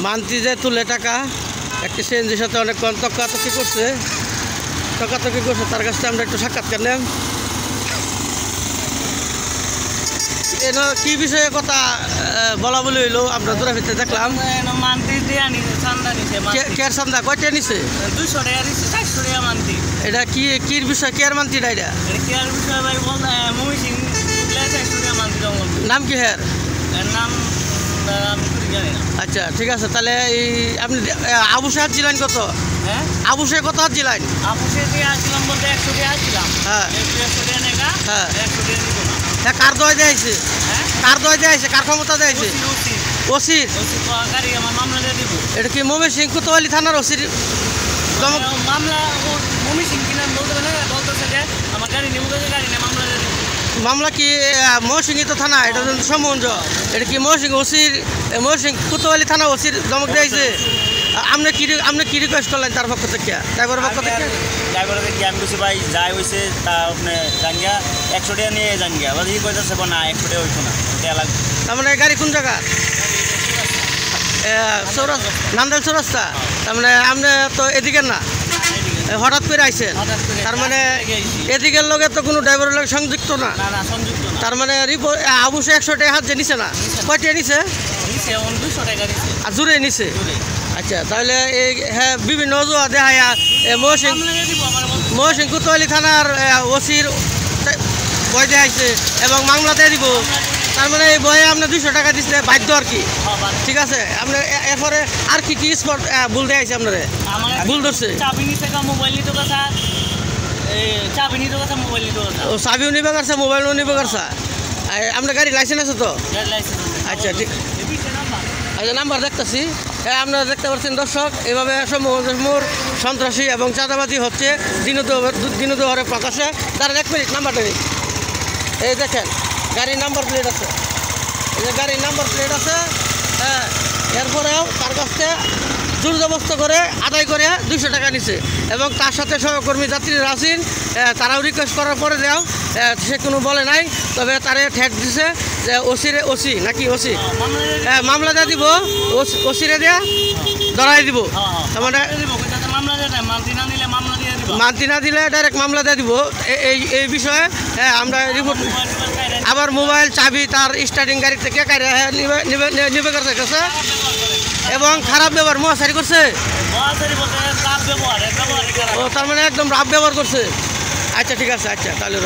Monthly যে তুলে টাকা একটি সিএনজির সাথে অনেক তকাতকি করছে তার কাছ থেকে আমরা একটু সাক্ষাৎকার নিলাম। কি বিষয়ে কথা বলা বলি হইলো আমরা দূরা ভিতরে দেখলাম কেয়ার চান্দা কয়টা নিছে 200 টাকা নিছে 400 টাকা মান্থলি। এটা কি বিষয় কেয়ার মান্থলি এটা কেয়ার বিষয় ভাই বলতে মুভি সিং 400 টাকা মান্থলি। নাম কি হের নাম আমি জানি না। আচ্ছা ঠিক আছে, তাহলে এই আপনি আবু সাহেব জিলান কত? হ্যাঁ আবু সাহেব কত জিলান? আবু সাহেব আসলাম বলতে 100 টাকা আসলাম। হ্যাঁ 100 টাকা নেগা। হ্যাঁ 100 টাকা নিব না। হ্যাঁ কার দয় দেয়ছে? হ্যাঁ কার দয় দেয়ছে? কার ক্ষমতা দেয়ছে? ওসির। গাড়ি আমার মামলা দিয়ে দিব। এটা কি মমিন সিং কোতোয়ালি থানার ওসির মামলা মমি সিং কিনা বলতে না, বলতেছে যে আমার গাড়ি নিব, গাড়ি নিয়ে মামলা দিয়ে দিব। মামলা কি মহসিংহ তো থানা? এটা সমঞ্জ। এটা কি মহসিংহ ওসির মহসিংহ কোতোয়ালি থানা ওসির ধমক দিয়েছে? আপনি কি রিকোয়েস্ট করলেন তার পক্ষ থেকে, ড্রাইভারের পক্ষ থেকে? ড্রাইভারকে কি আমি বলছি ভাই যাই হয়েছে তা আপনি জানিয়া 100 টাকা নিয়ে জানিয়া বলে কি কইতেছে না 100 টাকা হইতো না, টাকা লাগবে। তার মানে গাড়ি কোন জায়গা? নান্দাইল চৌরাস্তা। তার মানে আপনি তো এদিকে না, হঠাৎ করে আইছেন। তার মানে এদিকের লগে তো কোনো ড্রাইভারের লগে সংযুক্ত না। তার মানে আবু সাহেব 100 টাকা হাত যে নিছে না, কয়টা নিছে? 200 টাকা নিছে। আর জুড়ে নিছে? আচ্ছা, তাহলে এই হ্যাঁ বিভিন্ন অজুহাত দেখায় মহসিং কোতোয়ালি থানার ওসির বয় দেখাইছে এবং মামলা দিয়ে দিব। তার মানে এই বয়ে আপনি 200 টাকা দিচ্ছে বাধ্য আর কি। ঠিক আছে, আপনার এরপরে আর কি স্পট ভুল দেখাইছে আপনার? ভুল ধরছে ও চাবিও নিবে করছে, মোবাইলও নিবে করছে। আপনার গাড়ি লাইসেন্স আছে তো? আচ্ছা ঠিক আচ্ছা, নাম্বার দেখতেছি। হ্যাঁ আপনারা দেখতে পাচ্ছেন দর্শক, এভাবে মোর সন্ত্রাসী এবং চাঁদাবাজি হচ্ছে দিনদুয়ারে প্রকাশে। তার 1 মিনিট নাম্বারটা নিই। এই দেখেন গাড়ির নাম্বার প্লেট আছে, এই যে গাড়ির নাম্বার প্লেট আছে। হ্যাঁ এরপরেও তার কাছ থেকে জোর জবস্ত করে আদায় করে 200 টাকা নিছে এবং তার সাথে সহকর্মী যাত্রীরা আছেন। তারাও রিকোয়েস্ট করার পরে দেও সে কোনো বলে নাই, তবে তারে ঠেট দিছে যে ওসি নাকি ওসি মামলা দিয়ে দিব, ওসিরে দিয়ে ধরাই দিব। তার মানে মান্তি না দিলে ডাইরেক্ট মামলা দিয়ে দিব। এই বিষয়ে আমরা রিপোর্ট আবার মোবাইল চাবি তার স্টার্টিং গাড়ি থেকে নিবে করছে এবং খারাপ ব্যবহার মহাসারি করছে। ও তার মানে একদম রাফ ব্যবহার করছে। আচ্ছা ঠিক আছে, আচ্ছা তাহলে